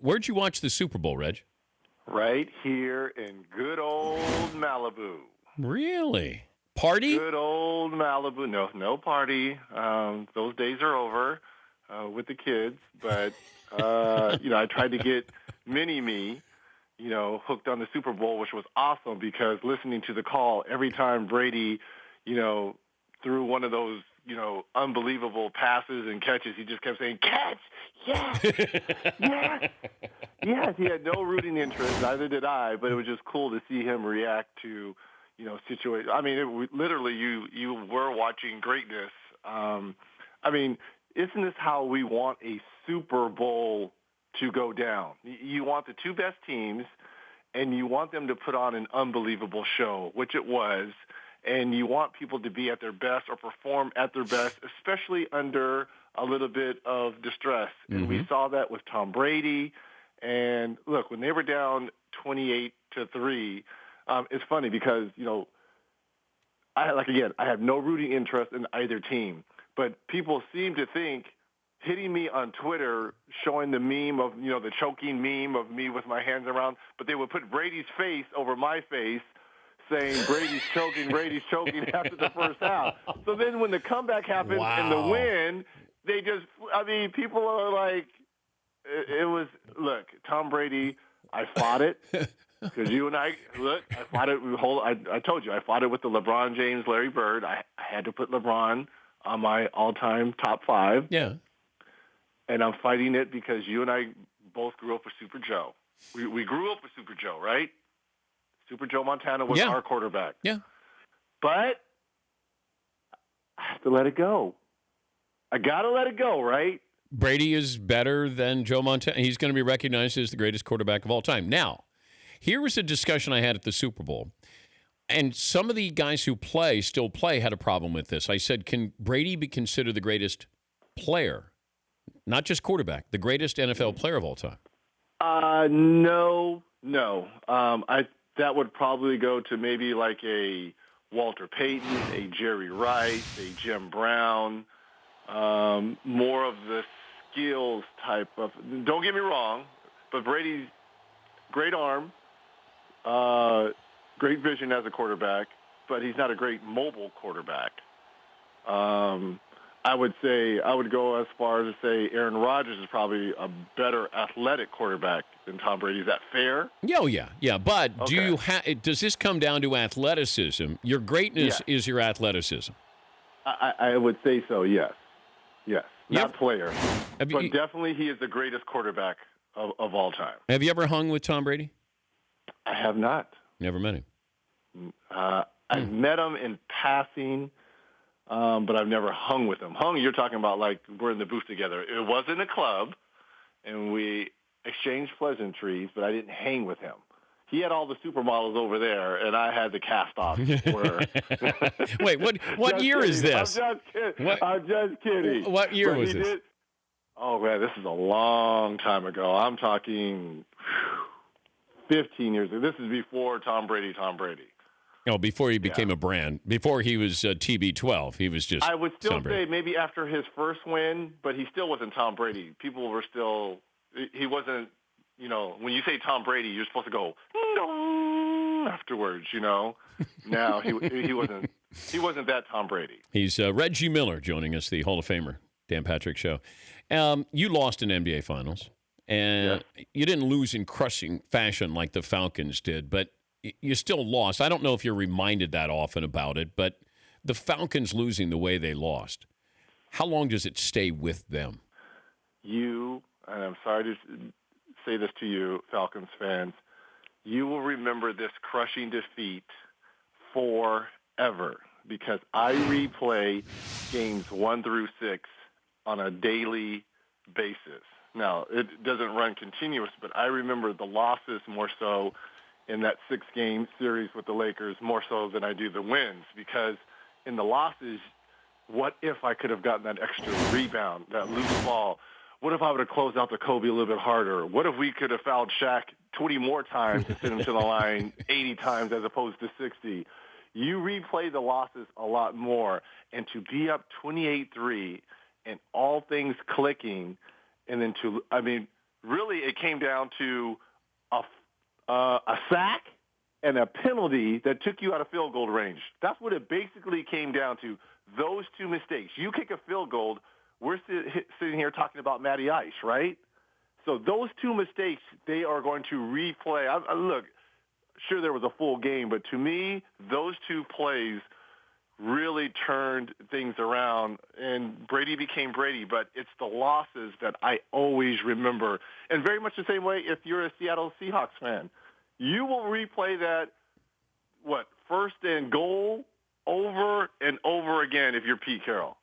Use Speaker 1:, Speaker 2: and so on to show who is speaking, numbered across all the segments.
Speaker 1: Where'd you watch the Super Bowl, Reg?
Speaker 2: Right here in good old Malibu.
Speaker 1: Really? Party?
Speaker 2: Good old Malibu. No party. Those days are over with the kids. But, I tried to get mini-me, hooked on the Super Bowl, which was awesome because listening to the call every time Brady, threw one of those, unbelievable passes and catches, he just kept saying, catch, yes, yes. Yes, he had no rooting interest, neither did I, but it was just cool to see him react to, situations. I mean, literally, you were watching greatness. Isn't this how we want a Super Bowl to go down? You want the two best teams, and you want them to put on an unbelievable show, which it was, and you want people to be at their best or perform at their best, especially under a little bit of distress. Mm-hmm. And we saw that with Tom Brady. And look, when they were down 28-3, it's funny because, I have no rooting interest in either team, but people seem to think hitting me on Twitter, showing the meme of, the choking meme of me with my hands around, but they would put Brady's face over my face saying Brady's choking after the first half. So then when the comeback happens and the win, people are like, it was, look, Tom Brady, I fought it because you and I fought it. I told you, I fought it with the LeBron James, Larry Bird. I had to put LeBron on my all-time top 5.
Speaker 1: Yeah.
Speaker 2: And I'm fighting it because you and I both grew up with Super Joe. We grew up with Super Joe, right? Super Joe Montana was our quarterback.
Speaker 1: Yeah.
Speaker 2: But I have to let it go. I got to let it go, right?
Speaker 1: Brady is better than Joe Montana. He's going to be recognized as the greatest quarterback of all time. Now, here was a discussion I had at the Super Bowl, and some of the guys who still play, had a problem with this. I said, can Brady be considered the greatest player, not just quarterback, the greatest NFL player of all time?
Speaker 2: No. That would probably go to maybe like a Walter Payton, a Jerry Rice, a Jim Brown, more of the skills type of. Don't get me wrong, but Brady's great arm, great vision as a quarterback, but he's not a great mobile quarterback. I would go as far as to say Aaron Rodgers is probably a better athletic quarterback than Tom Brady. Is that fair?
Speaker 1: Yeah. But okay. Does this come down to athleticism? Your greatness is your athleticism.
Speaker 2: I would say so. Yes. Not player, but definitely he is the greatest quarterback of all time.
Speaker 1: Have you ever hung with Tom Brady?
Speaker 2: I have not.
Speaker 1: Never met him.
Speaker 2: I've met him in passing. But I've never hung with him. You're talking about like we're in the booth together. It was in a club, and we exchanged pleasantries, but I didn't hang with him. He had all the supermodels over there, and I had the cast-offs.
Speaker 1: Wait, what year is this?
Speaker 2: I'm just kidding.
Speaker 1: What year was this?
Speaker 2: Oh, man, this is a long time ago. I'm talking 15 years ago. This is before Tom Brady.
Speaker 1: Oh, before he became a brand. Before he was TB12, he was just
Speaker 2: I would still say maybe after his first win, but he still wasn't Tom Brady. People were still – he wasn't – when you say Tom Brady, you're supposed to go no afterwards, Now he wasn't that Tom Brady.
Speaker 1: He's Reggie Miller joining us, the Hall of Famer, Dan Patrick Show. You lost in NBA Finals, and you didn't lose in crushing fashion like the Falcons did, but – you still lost. I don't know if you're reminded that often about it, but the Falcons losing the way they lost, how long does it stay with them?
Speaker 2: And I'm sorry to say this to you, Falcons fans, you will remember this crushing defeat forever because I replay games 1 through 6 on a daily basis. Now, it doesn't run continuous, but I remember the losses more so in that 6-game series with the Lakers more so than I do the wins because in the losses, what if I could have gotten that extra rebound, that loose ball? What if I would have closed out the Kobe a little bit harder? What if we could have fouled Shaq 20 more times and sent him to the line 80 times as opposed to 60? You replay the losses a lot more, and to be up 28-3 and all things clicking, and then really it came down to a sack and a penalty that took you out of field goal range. That's what it basically came down to, those two mistakes. You kick a field goal, we're sitting here talking about Matty Ice, right? So those two mistakes, they are going to replay. Look, sure there was a full game, but to me, those two plays really turned things around, and Brady became Brady, but it's the losses that I always remember. And very much the same way if you're a Seattle Seahawks fan. You will replay that, first and goal over and over again if you're Pete Carroll.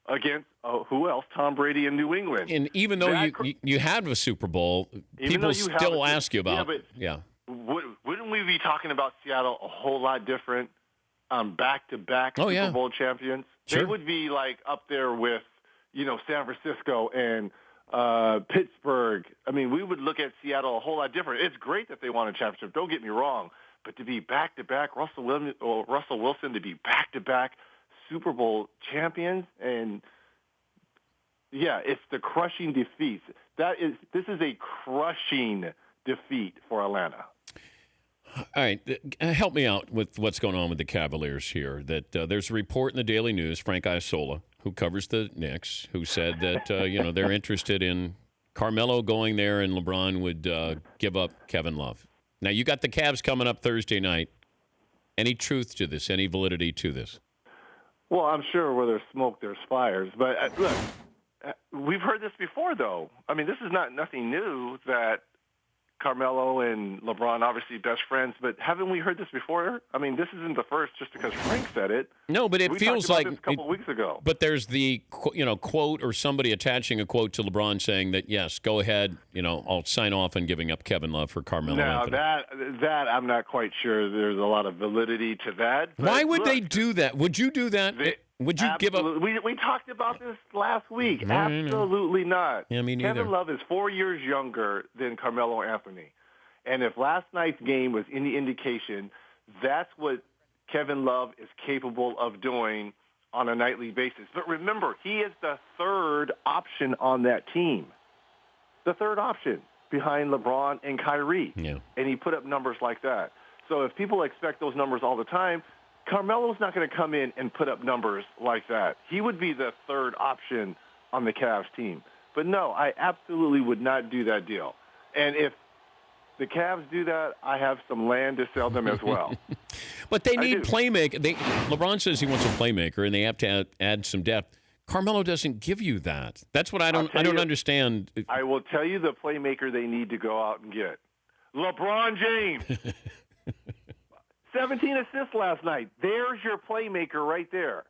Speaker 2: Against who else? Tom Brady in New England.
Speaker 1: And even though you had a Super Bowl, people still ask you about
Speaker 2: Wouldn't we be talking about Seattle a whole lot different? Back-to-back Super Bowl champions.
Speaker 1: Sure.
Speaker 2: They would be like up there with, San Francisco and Pittsburgh. I mean, we would look at Seattle a whole lot different. It's great that they won a championship. Don't get me wrong, but to be back-to-back, Russell Wilson to be back-to-back Super Bowl champions, and it's the crushing defeats. This is a crushing defeat for Atlanta.
Speaker 1: All right, help me out with what's going on with the Cavaliers here. That there's a report in the Daily News, Frank Isola, who covers the Knicks, who said that they're interested in Carmelo going there and LeBron would give up Kevin Love. Now, you got the Cavs coming up Thursday night. Any truth to this? Any validity to this?
Speaker 2: Well, I'm sure where there's smoke, there's fires. But look, we've heard this before, though. I mean, this is nothing new that Carmelo and LeBron, obviously best friends, but haven't we heard this before? I mean, this isn't the first just because Frank said it.
Speaker 1: No, but it feels like
Speaker 2: this a couple weeks ago.
Speaker 1: But there's the quote or somebody attaching a quote to LeBron saying that yes, go ahead, I'll sign off on giving up Kevin Love for Carmelo Anthony.
Speaker 2: Now that I'm not quite sure. There's a lot of validity to that.
Speaker 1: Why would they do that? Would you do that? Would you give up?
Speaker 2: We talked about this last week. Absolutely not.
Speaker 1: Yeah, me neither.
Speaker 2: Kevin Love is 4 years younger than Carmelo Anthony. And if last night's game was any indication, that's what Kevin Love is capable of doing on a nightly basis. But remember, he is the third option on that team. The third option behind LeBron and Kyrie.
Speaker 1: Yeah.
Speaker 2: And he put up numbers like that. So if people expect those numbers all the time, Carmelo's not going to come in and put up numbers like that. He would be the third option on the Cavs team. But no, I absolutely would not do that deal. And if the Cavs do that, I have some land to sell them as well.
Speaker 1: But they need playmaker. LeBron says he wants a playmaker, and they have to add some depth. Carmelo doesn't give you that. That's what I don't understand.
Speaker 2: I will tell you the playmaker they need to go out and get. LeBron James. 17 assists last night. There's your playmaker right there.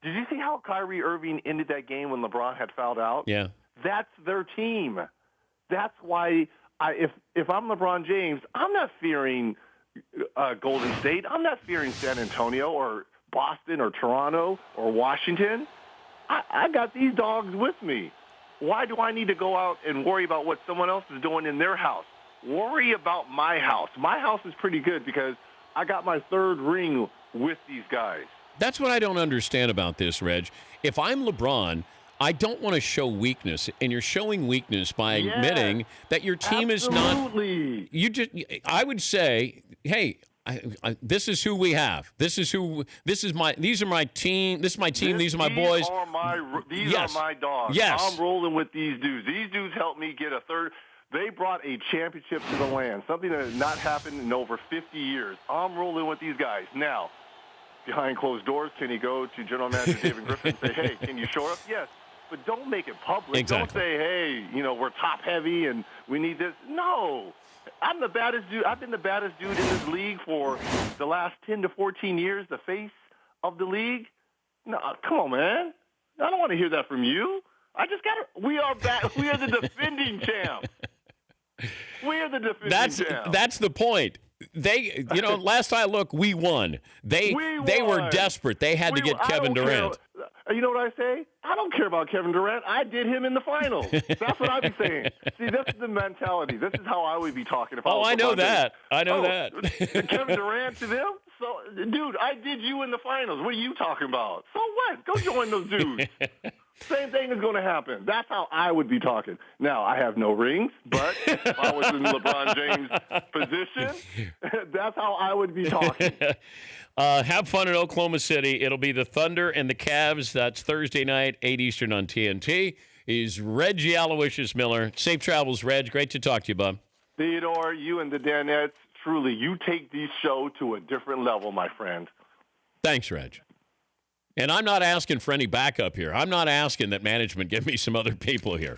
Speaker 2: Did you see how Kyrie Irving ended that game when LeBron had fouled out?
Speaker 1: Yeah.
Speaker 2: That's their team. That's why if I'm LeBron James, I'm not fearing Golden State. I'm not fearing San Antonio or Boston or Toronto or Washington. I got these dogs with me. Why do I need to go out and worry about what someone else is doing in their house? Worry about my house. My house is pretty good because I got my third ring with these guys.
Speaker 1: That's what I don't understand about this, Reg. If I'm LeBron, I don't want to show weakness, and you're showing weakness by admitting that your team is not. I would say, hey, this is who we have. These are my team. This is my team. These are my boys.
Speaker 2: These are my dogs.
Speaker 1: Yes.
Speaker 2: I'm rolling with these dudes. These dudes helped me get a third. They brought a championship to the land, something that has not happened in over 50 years. I'm rolling with these guys. Now, behind closed doors, can he go to General Manager David Griffin and say, hey, can you show up? Yes. But don't make it public.
Speaker 1: Exactly.
Speaker 2: Don't say, hey, we're top heavy and we need this. No. I'm the baddest dude. I've been the baddest dude in this league for the last 10 to 14 years, the face of the league. No, come on, man. I don't want to hear that from you. We are back. We are the defending champ. We are the defending champ.
Speaker 1: That's the point. They, last I looked, we won. They were desperate. They had to get Kevin Durant.
Speaker 2: You know what I say? I don't care about Kevin Durant. I did him in the finals. That's what I'd be saying. See, this is the mentality. This is how I would be talking.
Speaker 1: I know that. I know that.
Speaker 2: Kevin Durant to them? So, dude, I did you in the finals. What are you talking about? So what? Go join those dudes. Same thing is going to happen. That's how I would be talking. Now, I have no rings, but if I was in LeBron James' position, that's how I would be talking.
Speaker 1: Have fun in Oklahoma City. It'll be the Thunder and the Cavs. That's Thursday night, 8 Eastern on TNT. Is Reggie Aloysius Miller. Safe travels, Reg. Great to talk to you, bub.
Speaker 2: Theodore, you and the Danettes, truly, you take these shows to a different level, my friend.
Speaker 1: Thanks, Reg. And I'm not asking for any backup here. I'm not asking that management give me some other people here.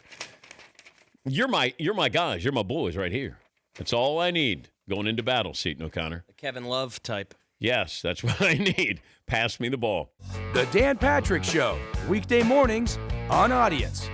Speaker 1: You're my guys. You're my boys right here. That's all I need going into battle, Seton O'Connor.
Speaker 3: The Kevin Love type.
Speaker 1: Yes, that's what I need. Pass me the ball.
Speaker 4: The Dan Patrick Show, weekday mornings on Audience.